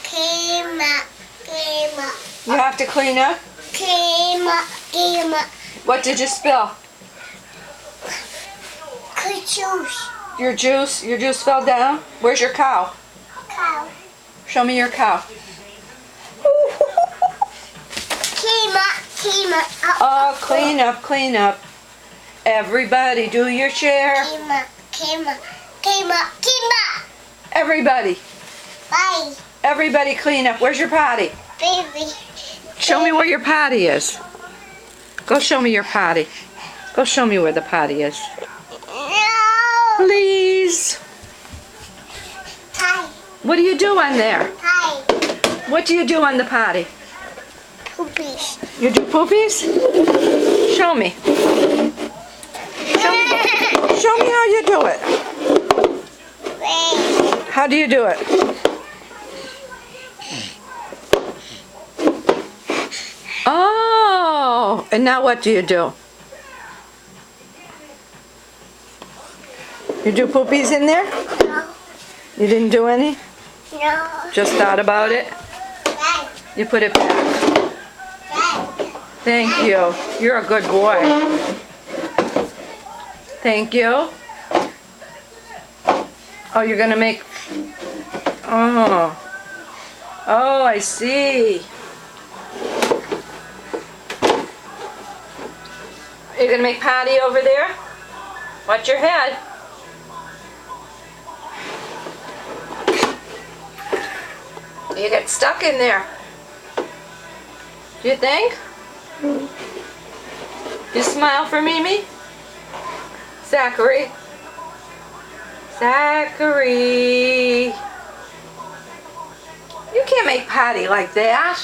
Clean up. Clean up. You have to clean up? Clean up. Clean up. What did you spill? Good juice. Your juice fell down? Where's your cow? Cow. Show me your cow. Clean up. Clean up. Oh, clean up, clean up. Everybody do your share. Clean up. Clean up. Clean up. Clean up. Everybody. Bye. Everybody clean up. Where's your potty? Baby. Show me where your potty is. Go show me your potty. Go show me where the potty is. No. Please. Hi. What do you do on there? Hi. What do you do on the potty? Poopies. You do poopies? Show me. Show me how you do it. Wait. How do you do it? Oh, and now what do you do? You do poopies in there? No. You didn't do any? No. Just thought about it? Bye. You put it back. Bye. Thank you. You're a good boy. Thank you. Oh, you're gonna make... Oh. Oh, I see. You're gonna make patty over there? Watch your head. You get stuck in there. Do you think? You smile for Mimi? Zachary. Zachary. You can't make patty like that.